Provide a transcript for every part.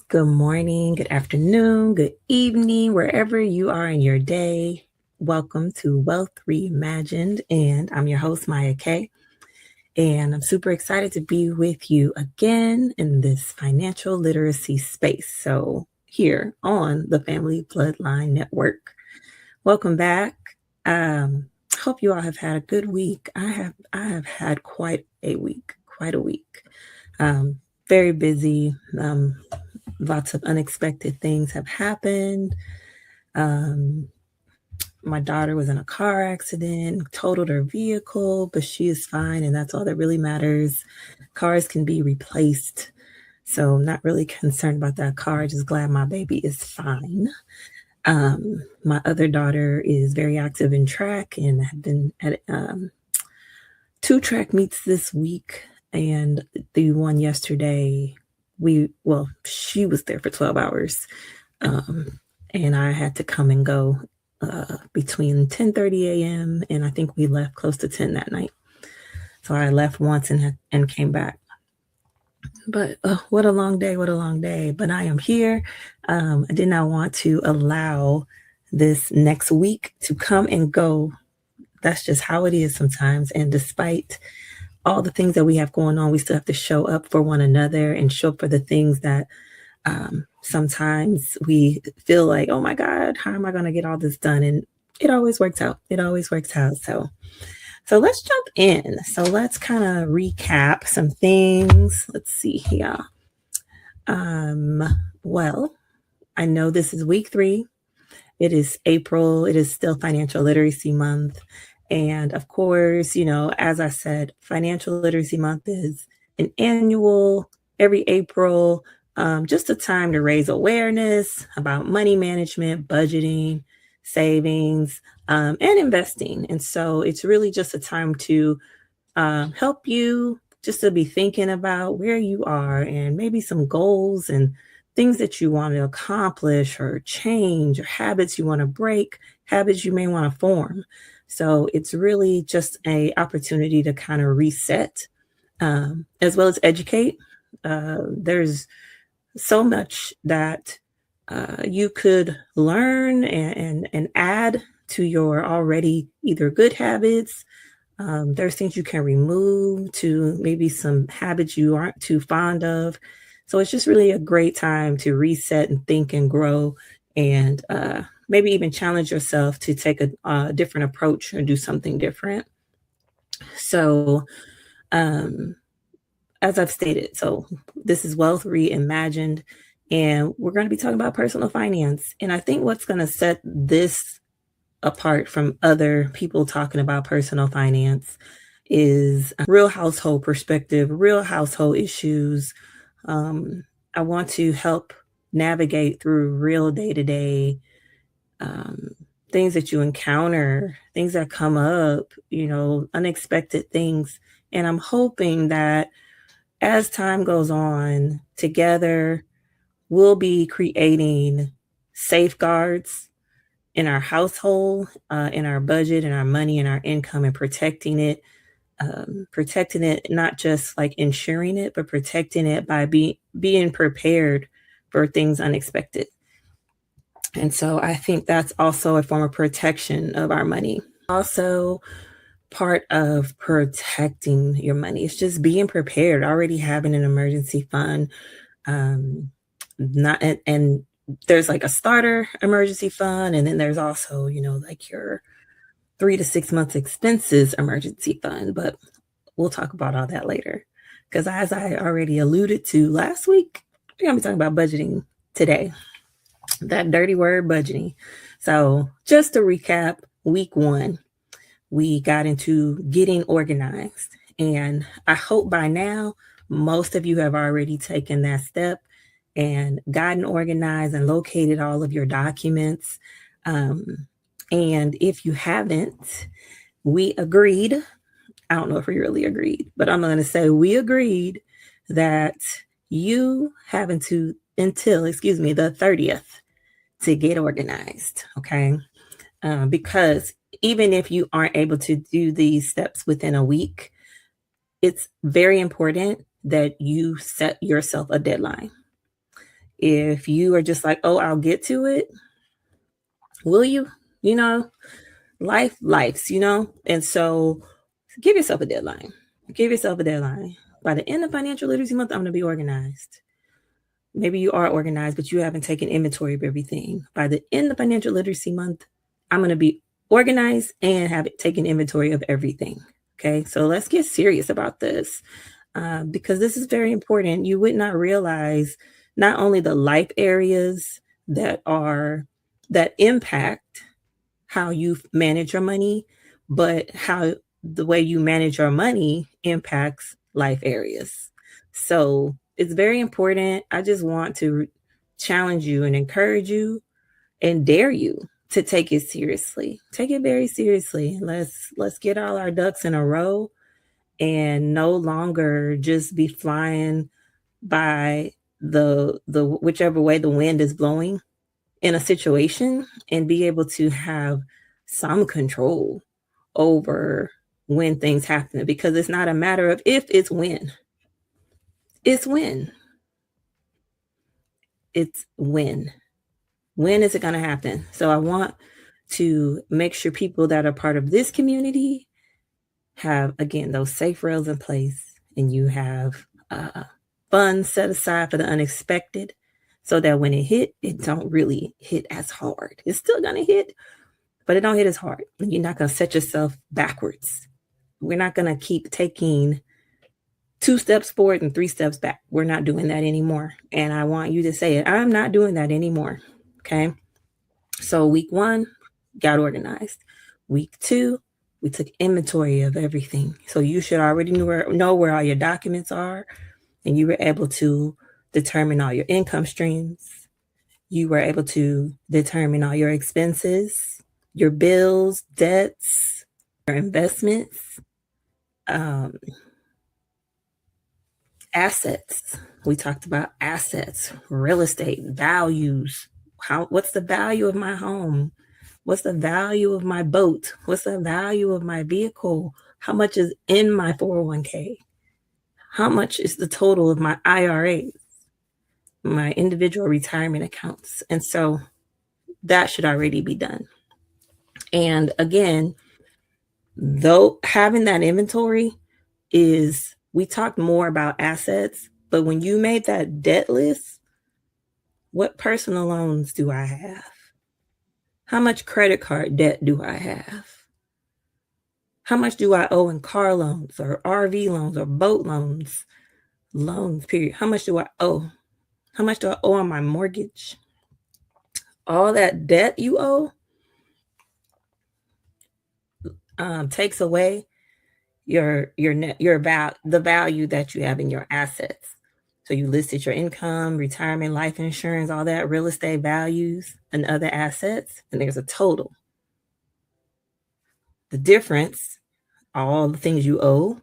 Good morning, good afternoon, good evening, wherever you are in your day. Welcome to Wealth Reimagined, and I'm your host, Maya K. And I'm super excited to be with you again in this financial literacy space. So, here on the Family Bloodline Network. Welcome back. Hope you all have had a good week. I have had quite a week. Um, Very busy. Lots of unexpected things have happened. Um, my daughter was in a car accident, totaled her vehicle, but she is fine, and that's all that really matters. Cars can be replaced, so I'm not really concerned about that car. Just glad my baby is fine. My other daughter is very active in track and have been at two track meets this week, and the one yesterday, she was there for 12 hours. Um, and I had to come and go between 10:30 a.m. and I think we left close to 10 that night. So I left once and came back. But what a long day! What a long day! But I am here. I did not want to allow this next week to come and go. That's just how it is sometimes. And despite all the things that we have going on, we still have to show up for one another and show up for the things that sometimes we feel like, oh my God, how am I going to get all this done? And it always works out. It always works out. So let's jump in. So let's kind of recap some things. Let's see here. Well, I know this is week 3. It is April. It is still Financial Literacy Month. And of course, as I said, Financial Literacy Month is an annual, every April, just a time to raise awareness about money management, budgeting, savings, and investing. And so it's really just a time to help you just to be thinking about where you are and maybe some goals and things that you want to accomplish or change or habits you want to break, habits you may want to form. So it's really just an opportunity to kind of reset as well as educate. There's so much that you could learn and add to your already either good habits. There's things you can remove to maybe some habits you aren't too fond of. So it's just really a great time to reset and think and grow and maybe even challenge yourself to take a different approach or do something different. So, um, as I've stated, so this is Wealth Reimagined, and we're going to be talking about personal finance. And I think what's going to set this apart from other people talking about personal finance is a real household perspective, real household issues. I want to help navigate through real day-to-day things that you encounter, things that come up, unexpected things. And I'm hoping that as time goes on, together, we'll be creating safeguards in our household, in our budget, in our money, in our income, and protecting it, not just like ensuring it, but protecting it by being prepared for things unexpected. And so I think that's also a form of protection of our money. Also, part of protecting your money is just being prepared, already having an emergency fund. Not and there's like a starter emergency fund, and then there's also, like your 3 to 6 months expenses emergency fund. But we'll talk about all that later. Because as I already alluded to last week, we're gonna be talking about budgeting today. That dirty word, budgeting. So just to recap, week 1, we got into getting organized. And I hope by now, most of you have already taken that step and gotten organized and located all of your documents. And if you haven't, we agreed. I don't know if we really agreed, but I'm going to say we agreed that you have until the 30th to get organized. Okay. Because even if you aren't able to do these steps within a week, it's very important that you set yourself a deadline. If you are just like, "Oh, I'll get to it," will you? You know, life's. And so give yourself a deadline. Give yourself a deadline. By the end of financial literacy month, I'm going to be organized. Maybe you are organized, but you haven't taken inventory of everything. By the end of financial literacy month, I'm going to be organized and have it taken inventory of everything. Okay, so let's get serious about this because this is very important. You would not realize not only the life areas that impact how you manage your money, but how the way you manage your money impacts life areas. So it's very important. I just want to challenge you and encourage you and dare you to take it seriously. Take it very seriously. Let's get all our ducks in a row and no longer just be flying by the whichever way the wind is blowing in a situation and be able to have some control over when things happen because it's not a matter of if, it's when. It's when. It's when. When is it going to happen? So I want to make sure people that are part of this community have, again, those safe rails in place, and you have funds set aside for the unexpected so that when it hit, it don't really hit as hard. It's still going to hit, but it don't hit as hard. And you're not going to set yourself backwards. We're not going to keep taking 2 steps forward and 3 steps back. We're not doing that anymore. And I want you to say it. I'm not doing that anymore. Okay. So week 1, got organized. Week 2, we took inventory of everything. So you should already know where all your documents are, and you were able to determine all your income streams. You were able to determine all your expenses, your bills, debts, your investments, assets. We talked about assets, real estate, values. What's the value of my home? What's the value of my boat? What's the value of my vehicle? How much is in my 401k? How much is the total of my IRAs, my individual retirement accounts? And so that should already be done. And again, though having that inventory we talked more about assets, but when you made that debt list, what personal loans do I have? How much credit card debt do I have? How much do I owe in car loans or RV loans or boat loans? Loans, period. How much do I owe? How much do I owe on my mortgage? All that debt you owe takes away the value that you have in your assets. So you listed your income, retirement, life insurance, all that, real estate values, and other assets, and there's a total. The difference, all the things you owe,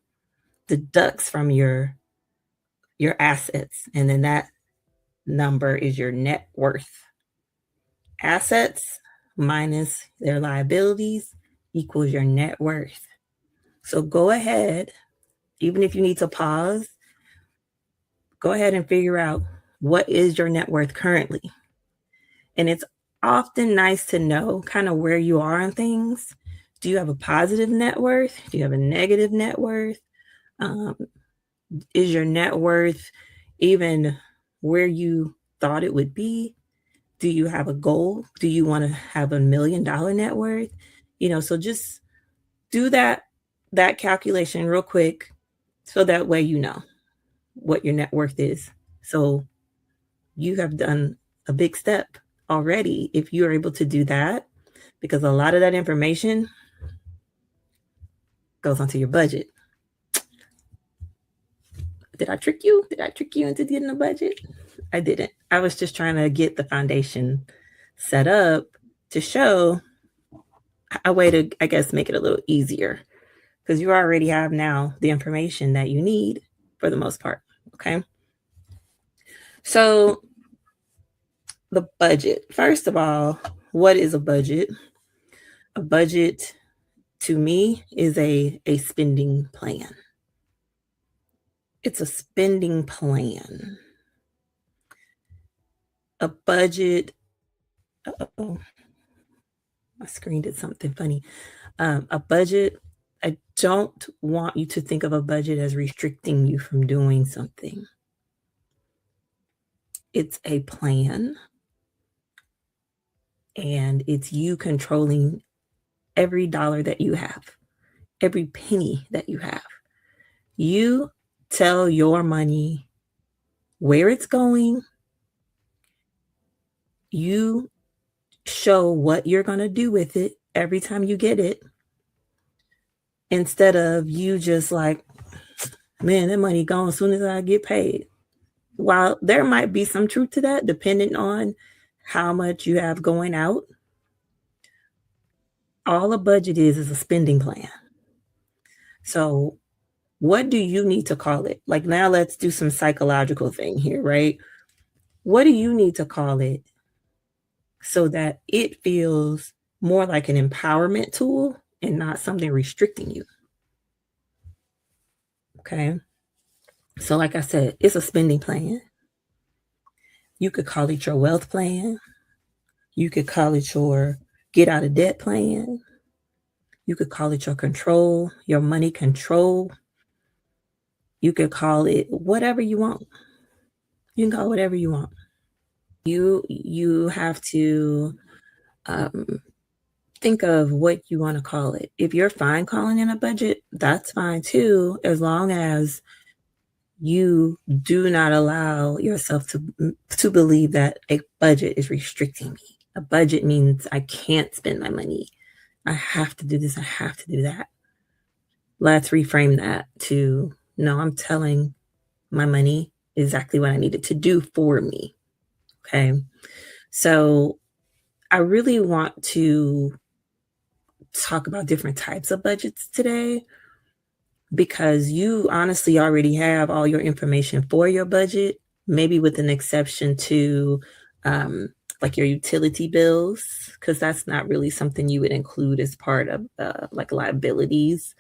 deducts from your assets, and then that number is your net worth. Assets minus their liabilities equals your net worth. So go ahead, even if you need to pause, go ahead and figure out what is your net worth currently. And it's often nice to know kind of where you are on things. Do you have a positive net worth? Do you have a negative net worth? Is your net worth even where you thought it would be? Do you have a goal? Do you want to have $1 million net worth? So just do that calculation real quick so that way you know what your net worth is. So you have done a big step already if you're able to do that, because a lot of that information goes onto your budget. Did I trick you? Did I trick you into getting a budget? I didn't. I was just trying to get the foundation set up to show a way to, I guess, make it a little easier, because you already have now the information that you need for the most part. Okay. So the budget, first of all, what is a budget? A budget to me is a spending plan. It's a spending plan. A budget oh, my screen did something funny. A budget, I don't want you to think of a budget as restricting you from doing something. It's a plan, and it's you controlling every dollar that you have, every penny that you have. You tell your money where it's going. You show what you're going to do with it every time you get it, instead of you just like, man, that money gone as soon as I get paid. While there might be some truth to that, depending on how much you have going out, all a budget is a spending plan. So, what do you need to call it? Like, now let's do some psychological thing here, right? What do you need to call it so that it feels more like an empowerment tool and not something restricting you? Okay. So, like I said, it's a spending plan. You could call it your wealth plan. You could call it your get out of debt plan. You could call it your control, your money control. You could call it whatever you want. You can call it whatever you want. You have to um, think of what you want to call it. If you're fine calling it a budget, that's fine too, as long as you do not allow yourself to believe that a budget is restricting me. A budget means I can't spend my money. I have to do this. I have to do that. Let's reframe that to no, I'm telling my money exactly what I need it to do for me. Okay. So I really want to talk about different types of budgets today because you honestly already have all your information for your budget, maybe with an exception to um, like your utility bills, because that's not really something you would include as part of like liabilities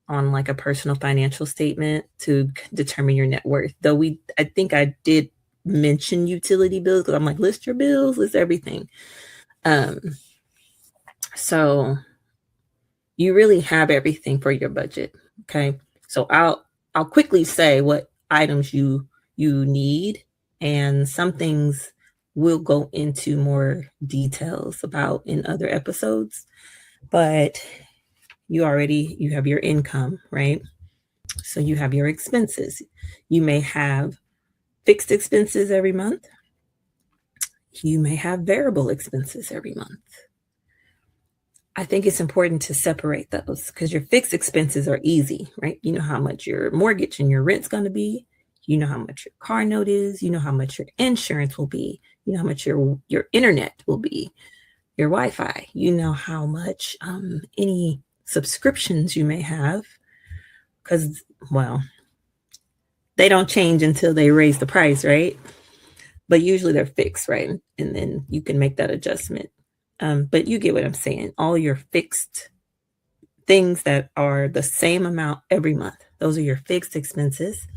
on like a personal financial statement to determine your net worth. Though I think I did mention utility bills because I'm like, list your bills, list everything. Um, so you really have everything for your budget. Okay. So I'll quickly say what items you need, and some things we'll go into more details about in other episodes. But you have your income, right? So you have your expenses. You may have fixed expenses every month. You may have variable expenses every month. I think it's important to separate those because your fixed expenses are easy, right? You know how much your mortgage and your rent's going to be. You know how much your car note is. You know how much your insurance will be. You know how much your internet will be, your Wi-Fi. You know how much any subscriptions you may have because, well, they don't change until they raise the price, right? But usually they're fixed, right? And then you can make that adjustment. But you get what I'm saying. All your fixed things that are the same amount every month, those are your fixed expenses.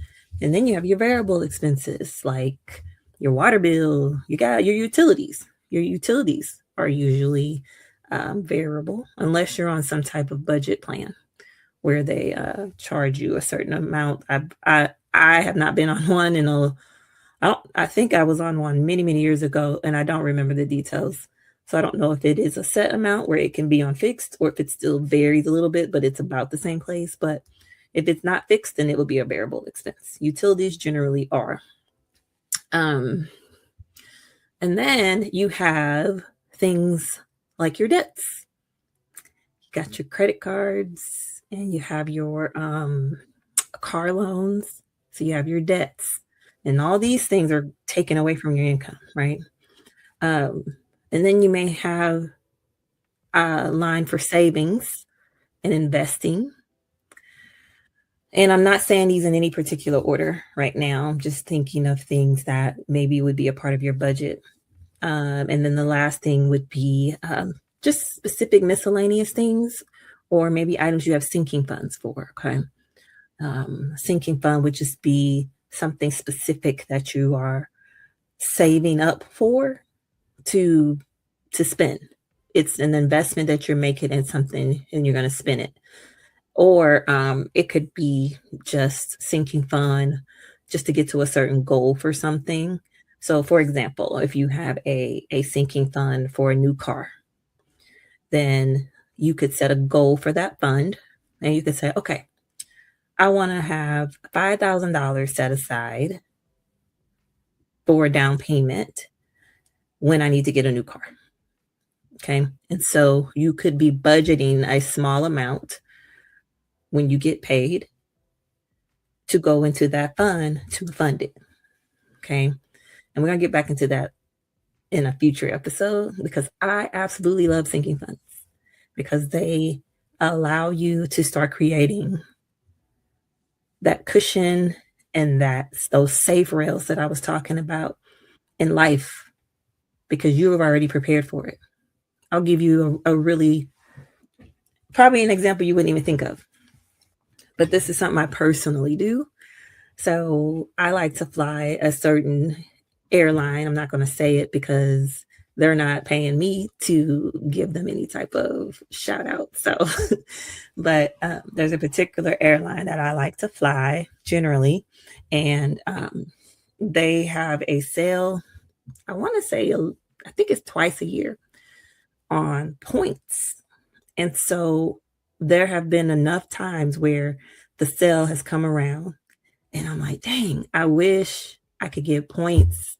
And then you have your variable expenses like your water bill, you got your utilities. Your utilities are usually variable unless you're on some type of budget plan where they charge you a certain amount. I have not been on one in a I think I was on one many, many years ago, and I don't remember the details. So I don't know if it is a set amount where it can be on fixed or if it still varies a little bit, but it's about the same place. But if it's not fixed, then it will be a variable expense. Utilities generally are. And then you have things like your debts. You got your credit cards and you have your car loans. So you have your debts. And all these things are taken away from your income, right? And then you may have a line for savings and investing. And I'm not saying these in any particular order right now. I'm just thinking of things that maybe would be a part of your budget. And then the last thing would be just specific miscellaneous things, or maybe items you have sinking funds for. Okay. Sinking fund would just be something specific that you are saving up for to spend. It's an investment that you're making in something and you're going to spend it. Or it could be just sinking fund just to get to a certain goal for something. So, for example, if you have a sinking fund for a new car, then you could set a goal for that fund and you could say, okay, I want to have $5,000 set aside for a down payment when I need to get a new car. Okay. And so you could be budgeting a small amount when you get paid to go into that fund to fund it. Okay. And we're going to get back into that in a future episode because I absolutely love sinking funds because they allow you to start creating that cushion and those safe rails that I was talking about in life because you have already prepared for it. I'll give you a really, probably an example you wouldn't even think of, but this is something I personally do. So I like to fly a certain airline. I'm not going to say it because they're not paying me to give them any type of shout out. So, but there's a particular airline that I like to fly generally, and they have a sale. I want to say, I think it's twice a year on points. And so there have been enough times where the sale has come around and I'm like, dang, I wish I could get points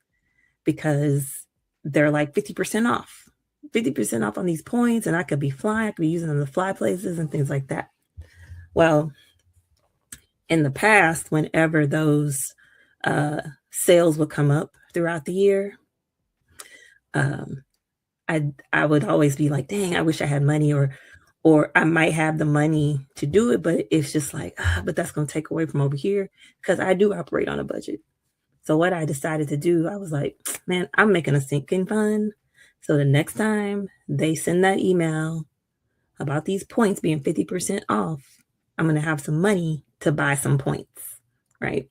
because they're like 50% off, 50% off on these points. And I could be flying, I could be using them to fly places and things like that. Well, in the past, whenever those sales would come up throughout the year, I would always be like, dang, I wish I had money or I might have the money to do it, but it's just like, but that's going to take away from over here because I do operate on a budget. So what I decided to do, I was like, man, I'm making a sinking fund. So the next time they send that email about these points being 50% off, I'm going to have some money to buy some points, right?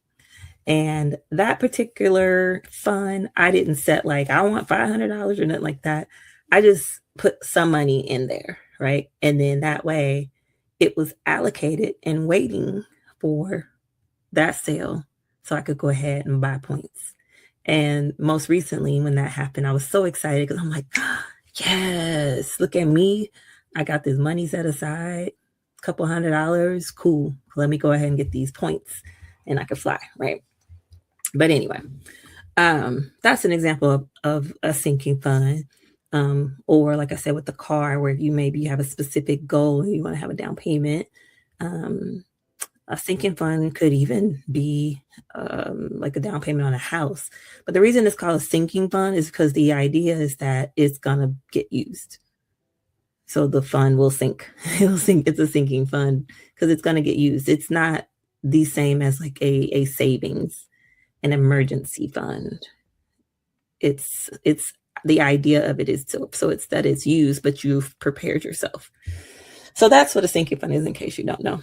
And that particular fund, I didn't set like, I want $500 or nothing like that. I just put some money in there, right? And then that way it was allocated and waiting for that sale so I could go ahead and buy points. And most recently, when that happened, I was so excited because I'm like, yes, look at me. I got this money set aside, a couple $100. Cool. Let me go ahead and get these points and I could fly, right? But anyway, that's an example of a sinking fund. Or like I said, with the car, where you have a specific goal and you want to have a down payment. A sinking fund could even be like a down payment on a house. But the reason it's called a sinking fund is because the idea is that it's going to get used. So the fund will sink. It'll sink. It's a sinking fund because it's going to get used. It's not the same as like a savings, an emergency fund. It's the idea of it is so it's that it's used, but you've prepared yourself. So that's what a sinking fund is, in case you don't know.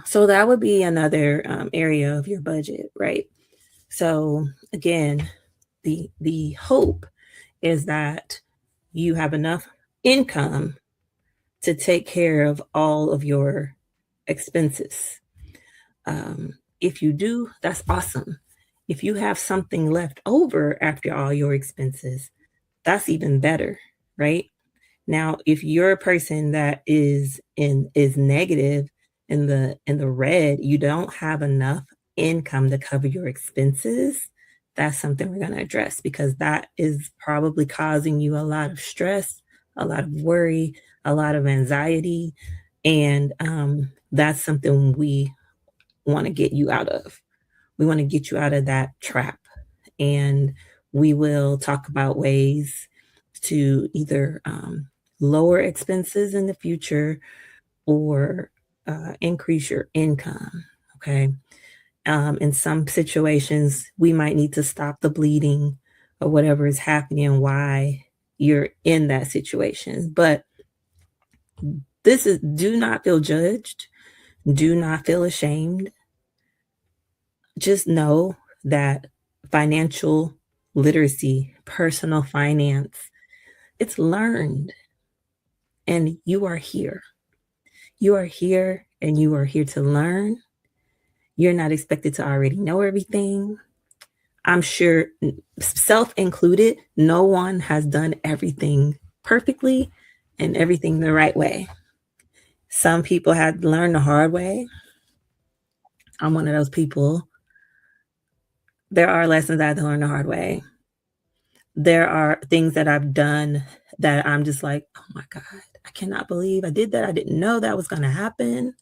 So that would be another area of your budget, right? So again, the hope is that you have enough income to take care of all of your expenses. If you do, that's awesome. If you have something left over after all your expenses, that's even better, right? Now, if you're a person that is negative in the red, you don't have enough income to cover your expenses, that's something we're going to address because that is probably causing you a lot of stress, a lot of worry, a lot of anxiety, and that's something we want to get you out of. We want to get you out of that trap. And we will talk about ways to either lower expenses in the future or increase your income. Okay. In some situations, we might need to stop the bleeding or whatever is happening, why you're in that situation. But do not feel judged. Do not feel ashamed. Just know that financial literacy, personal finance. It's learned, and you are here. You are here, and you are here to learn. You're not expected to already know everything. I'm sure, self included, no one has done everything perfectly and everything the right way. Some people had to learn the hard way. I'm one of those people. There are lessons I had to learn the hard way. There are things that I've done that I'm just like, oh my God, I cannot believe I did that. I didn't know that was going to happen.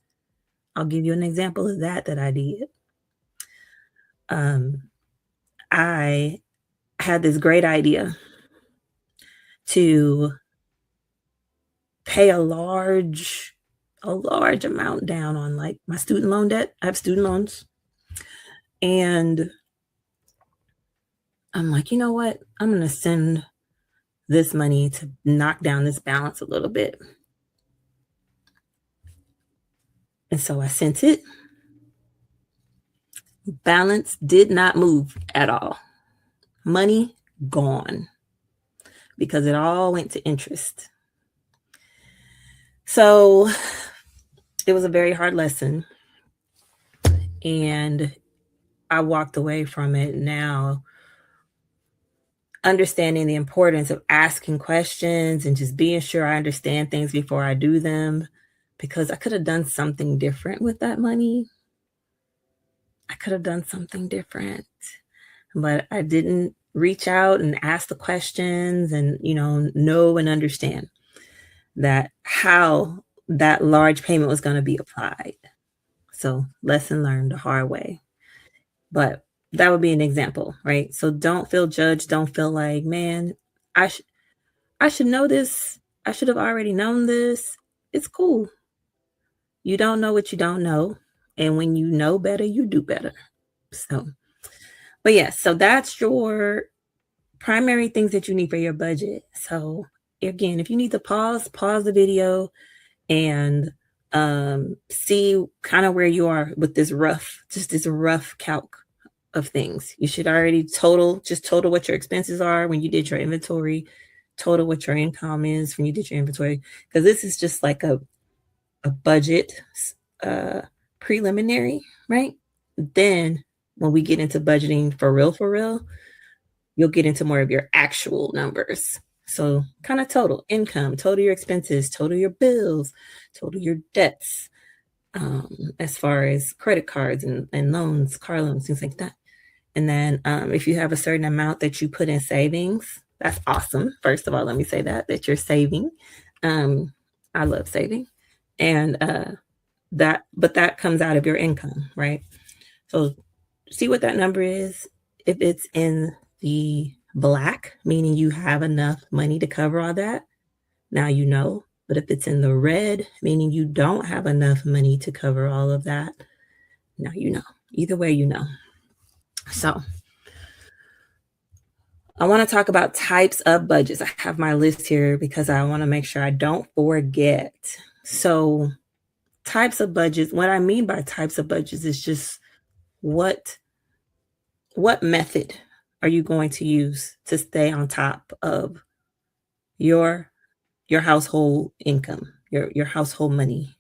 I'll give you an example of that I did. Um, I had this great idea to pay a large amount down on like my student loan debt. I have student loans. And I'm like, you know what? I'm going to send this money to knock down this balance a little bit. And so I sent it. Balance did not move at all. Money gone because it all went to interest. So it was a very hard lesson. And I walked away from it now understanding the importance of asking questions and just being sure I understand things before I do them, because I could have done something different with that money. I could have done something different, but I didn't reach out and ask the questions and, know and understand that how that large payment was going to be applied. So lesson learned the hard way. But that would be an example, right? So don't feel judged. Don't feel like, man, I should know this. I should have already known this. It's cool. You don't know what you don't know. And when you know better, you do better. So, but yes, so that's your primary things that you need for your budget. So again, if you need to pause the video and see kind of where you are with this rough calc of things. You should already total what your expenses are when you did your inventory, total what your income is when you did your inventory, because this is just like a budget preliminary, right? Then when we get into budgeting for real, you'll get into more of your actual numbers. So kind of total income, total your expenses, total your bills, total your debts, as far as credit cards and loans, car loans, things like that. And then if you have a certain amount that you put in savings, that's awesome. First of all, let me say that you're saving. I love saving. And that comes out of your income, right? So see what that number is. If it's in the black, meaning you have enough money to cover all that, now you know. But if it's in the red, meaning you don't have enough money to cover all of that, now you know. Either way, you know. So I want to talk about types of budgets. I have my list here because I want to make sure I don't forget. So types of budgets, what I mean by types of budgets is just what method are you going to use to stay on top of your household income, your household money?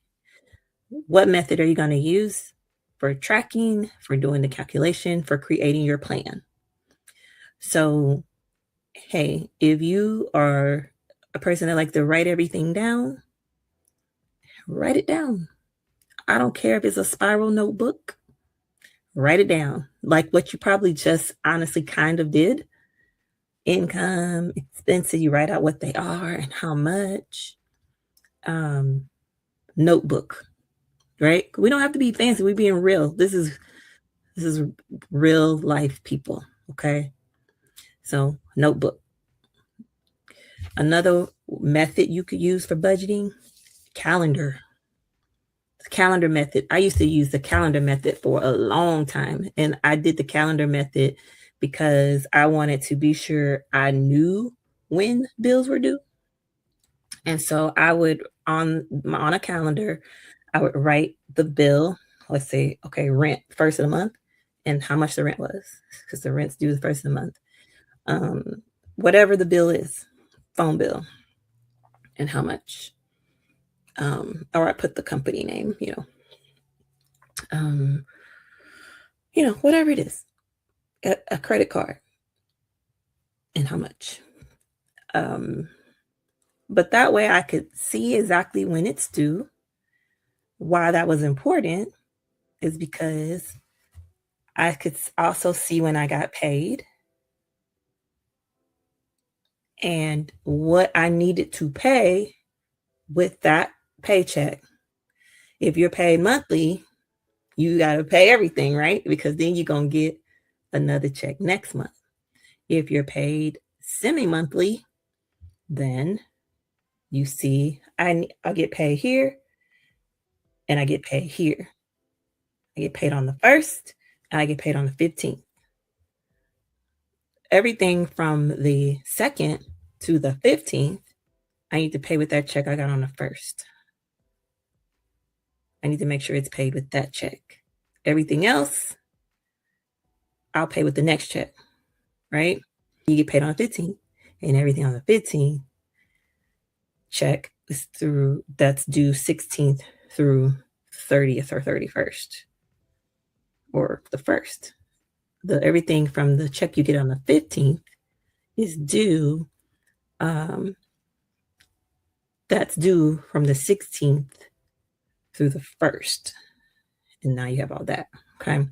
What method are you going to use for tracking, for doing the calculation, for creating your plan? So, hey, if you are a person that likes to write everything down, write it down. I don't care if it's a spiral notebook, write it down. Like what you probably just honestly kind of did. Income, expenses, you write out what they are and how much. Notebook, right? We don't have to be fancy. We're being real. This is real life people, okay? So notebook. Another method you could use for budgeting, calendar. The calendar method. I used to use the calendar method for a long time. And I did the calendar method because I wanted to be sure I knew when bills were due. And so I would, on a calendar, I would write the bill. Let's say, okay, rent, first of the month. and how much the rent was, because the rent's due the first of the month. Whatever the bill is, phone bill, and how much. Or I put the company name, um, whatever it is, a credit card, and how much. Um, but that way I could see exactly when it's due. Why that was important is because I could also see when I got paid and what I needed to pay with that paycheck. If you're paid monthly, you got to pay everything, right? Because then you're going to get another check next month. If you're paid semi-monthly, then you see I get paid here and I get paid here. I get paid on the 1st and I get paid on the 15th. Everything from the 2nd to the 15th, I need to pay with that check I got on the 1st. I need to make sure it's paid with that check. Everything else, I'll pay with the next check, right? You get paid on the 15th, and everything on the 15th check is that's due 16th through 30th or 31st or the 1st. Everything from the check you get on the 15th is due, that's due from the 16th through the 1st. And now you have all that, okay?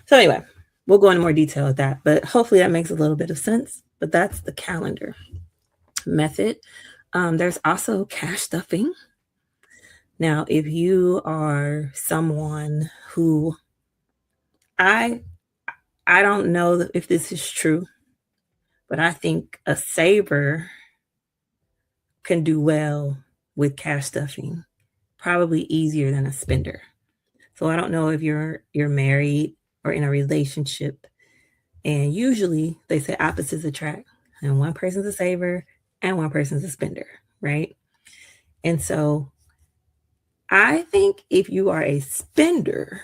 So anyway, we'll go into more detail with that, but hopefully that makes a little bit of sense. But that's the calendar method. There's also cash stuffing. Now, if you are someone who I don't know if this is true, but I think a saver can do well with cash stuffing, probably easier than a spender. So I don't know if you're married or in a relationship, and usually they say opposites attract, and one person's a saver and one person's a spender, right? And so I think if you are a spender,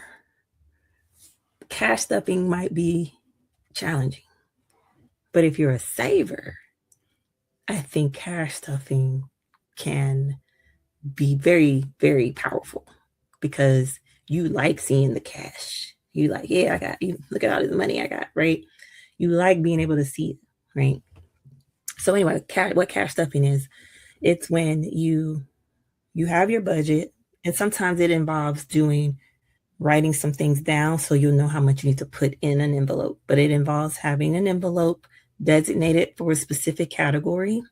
cash stuffing might be challenging. But if you're a saver, I think cash stuffing can be very, very powerful because you like seeing the cash. You like, yeah, I got you. Look at all this money I got, right? You like being able to see it, right? So anyway, what cash stuffing is, it's when you have your budget, and sometimes it involves writing some things down so you'll know how much you need to put in an envelope. But it involves having an envelope designated for a specific category.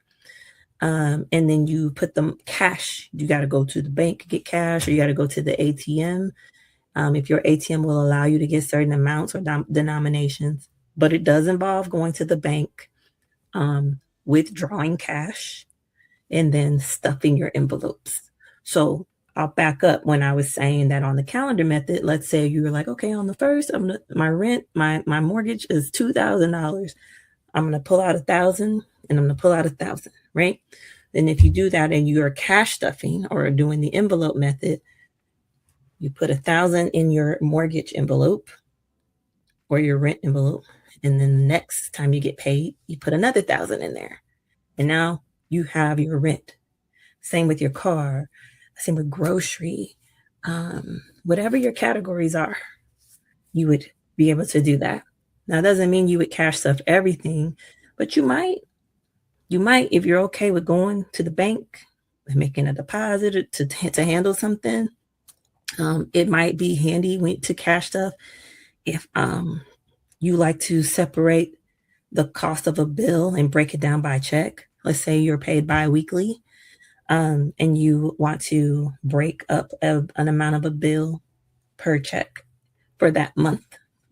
And then you put the cash. You got to go to the bank to get cash, or you got to go to the ATM. If your ATM will allow you to get certain amounts or denominations, but it does involve going to the bank, withdrawing cash, and then stuffing your envelopes. So I'll back up. When I was saying that on the calendar method, let's say you were like, okay, on the 1st, my mortgage is $2,000. I'm going to pull out 1,000 and I'm going to pull out 1,000, right? Then if you do that and you are cash stuffing or doing the envelope method, you put 1,000 in your mortgage envelope or your rent envelope. And then the next time you get paid, you put another 1,000 in there. And now you have your rent. Same with your car, same with grocery, whatever your categories are, you would be able to do that. Now, it doesn't mean you would cash stuff everything, but you might, if you're okay with going to the bank and making a deposit to handle something, it might be handy to cash stuff if you like to separate the cost of a bill and break it down by check. Let's say you're paid bi-weekly, and you want to break up an amount of a bill per check for that month.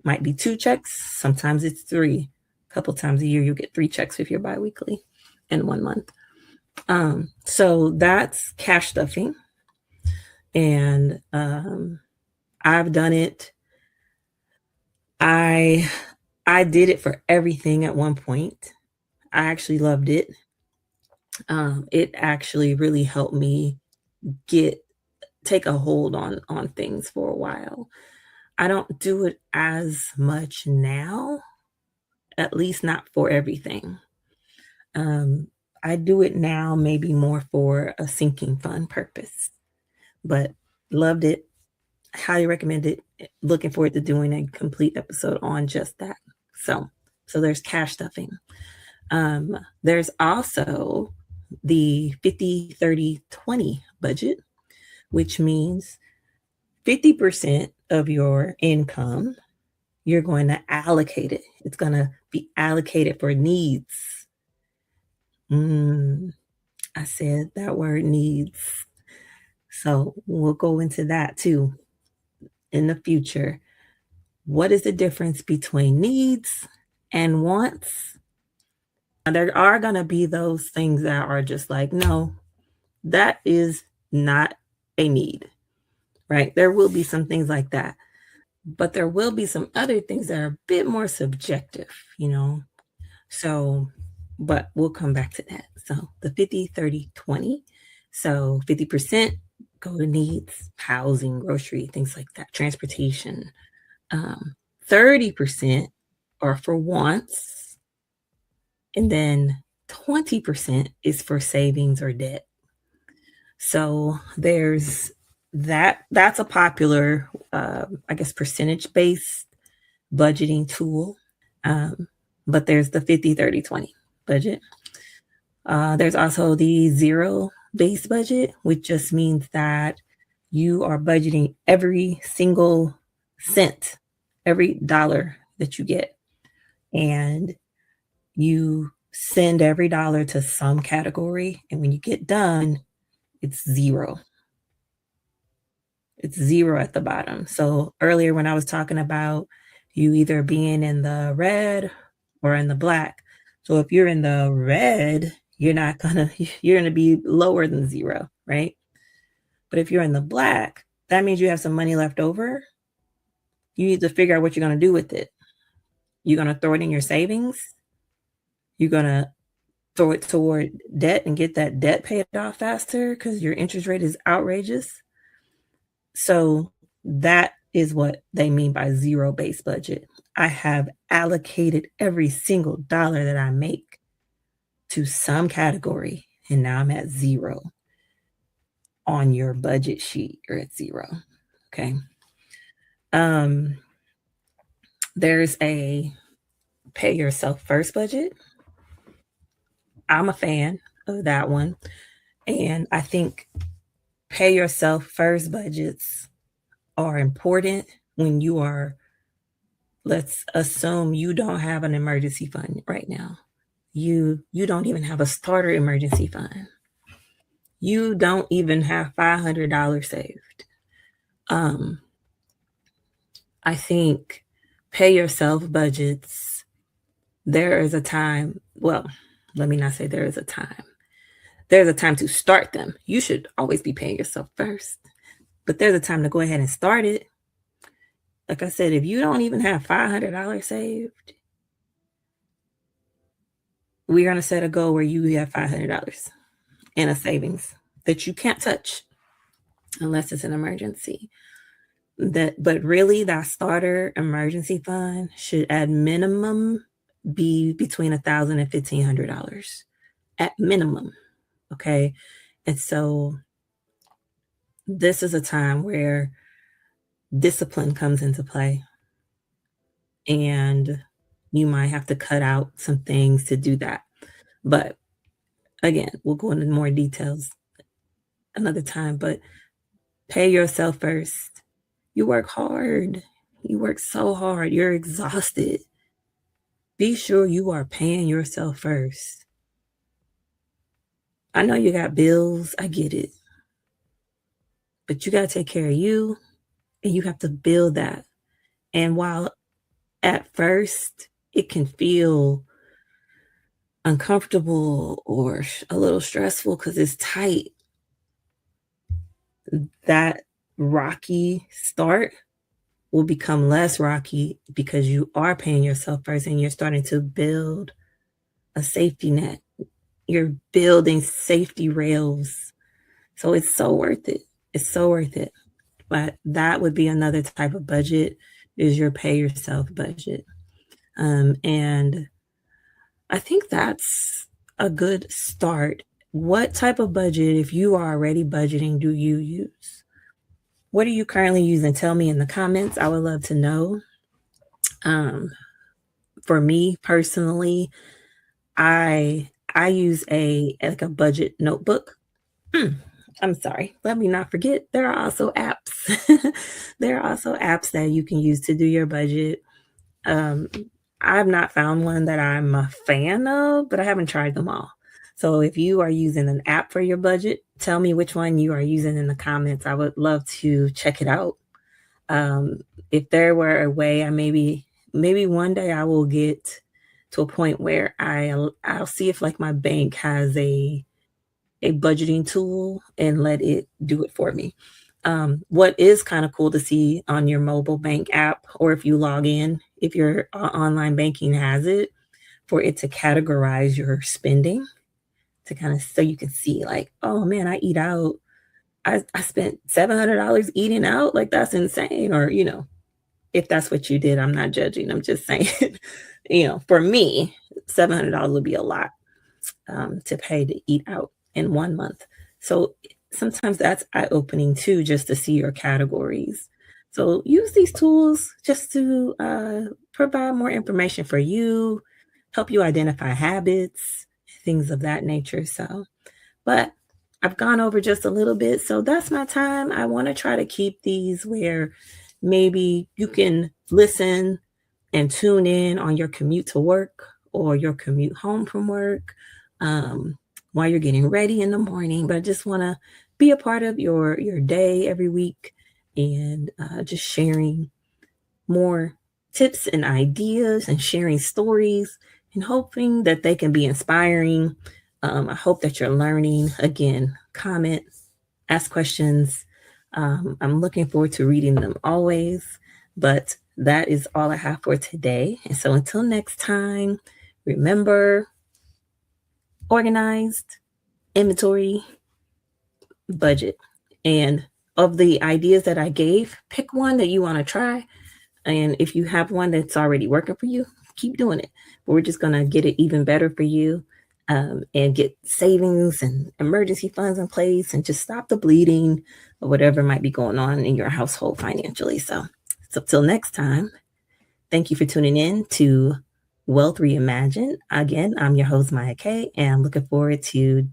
Might be 2 checks, sometimes it's 3. A couple times a year you'll get 3 checks if you're bi-weekly in 1 month. So that's cash stuffing. And I've done it. I did it for everything at one point. I actually loved it. It actually really helped me take a hold on things for a while. I don't do it as much now, at least not for everything. Um, I do it now maybe more for a sinking fund purpose, but loved it. Highly recommend it. Looking forward to doing a complete episode on just that. So, so there's cash stuffing. There's also the 50/30/20 budget, which means 50% of your income, you're going to allocate it. It's going to be allocated for needs. Mm, I said that word needs. So we'll go into that too in the future. What is the difference between needs and wants? There are going to be those things that are just like, no, that is not a need, right? There will be some things like that, but there will be some other things that are a bit more subjective, you know? So, but we'll come back to that. So the 50/30/20. So 50% go to needs, housing, grocery, things like that, transportation. Um, 30% are for wants, and then 20% is for savings or debt. So there's that's a popular, I guess, percentage based budgeting tool. Um, but there's the 50/30/20 budget. There's also the zero based budget, which just means that you are budgeting every single cent, every dollar that you get, and you send every dollar to some category. And when you get done, it's zero. It's zero at the bottom. So earlier when I was talking about you either being in the red or in the black. So if you're in the red, you're gonna be lower than zero, right? But if you're in the black, that means you have some money left over. You need to figure out what you're gonna do with it. You're gonna throw it in your savings. You're gonna throw it toward debt and get that debt paid off faster because your interest rate is outrageous. So that is what they mean by zero based budget. I have allocated every single dollar that I make to some category, and now I'm at zero. On your budget sheet, you're at zero. Okay. Um, there's a pay yourself first budget. I'm a fan of that one. And I think pay yourself first budgets are important when you are, let's assume you don't have an emergency fund right now. You don't even have a starter emergency fund. You don't even have $500 saved. Um, I think pay yourself budgets, there is a time, well, let me not say there is a time. There's a time to start them. You should always be paying yourself first, but there's a time to go ahead and start it. Like I said, if you don't even have $500 saved, we're going to set a goal where you have $500 in a savings that you can't touch unless it's an emergency. But really, that starter emergency fund should at minimum be between $1,000 and $1,500 at minimum. Okay. And so this is a time where discipline comes into play, and you might have to cut out some things to do that. But again, we'll go into more details another time. But pay yourself first. You work hard. You work so hard. You're exhausted. Be sure you are paying yourself first. I know you got bills. I get it. But you got to take care of you, and you have to build that. And while at first it can feel uncomfortable or a little stressful because it's tight, that rocky start will become less rocky because you are paying yourself first and you're starting to build a safety net. You're building safety rails. So it's so worth it. It's so worth it. But that would be another type of budget. is your pay yourself budget. And I think that's a good start. What type of budget, if you are already budgeting, do you use? What are you currently using? Tell me in the comments. I would love to know. Um, for me personally, I use a like a budget notebook. Mm, I'm sorry. Let me not forget there are also apps. There are also apps that you can use to do your budget. Um, I've not found one that I'm a fan of, but I haven't tried them all. So if you are using an app for your budget, tell me which one you are using in the comments. I would love to check it out. If there were a way, I maybe one day I will get to a point where I'll see if like my bank has a budgeting tool and let it do it for me. What is kind of cool to see on your mobile bank app, or if you log in, if your online banking has it, for it to categorize your spending to kind of so you can see like, oh man, I eat out. I spent $700 eating out. Like that's insane. Or, if that's what you did, I'm not judging. I'm just saying, for me, $700 would be a lot to pay to eat out in 1 month. So sometimes that's eye opening too, just to see your categories. So use these tools just to provide more information for you, help you identify habits, things of that nature. But I've gone over just a little bit. So that's my time. I want to try to keep these where maybe you can listen and tune in on your commute to work or your commute home from work, um, while you're getting ready in the morning. But I just want to be a part of your day every week and just sharing more tips and ideas and sharing stories and hoping that they can be inspiring. I hope that you're learning. Again, comment, ask questions. I'm looking forward to reading them always. But that is all I have for today. And so until next time, remember, organized, inventory, budget. And of the ideas that I gave, pick one that you want to try. And if you have one that's already working for you, keep doing it. But we're just going to get it even better for you, and get savings and emergency funds in place and just stop the bleeding or whatever might be going on in your household financially. So till next time, thank you for tuning in to Wealth Reimagined. Again, I'm your host, Maya Kay, and I'm looking forward to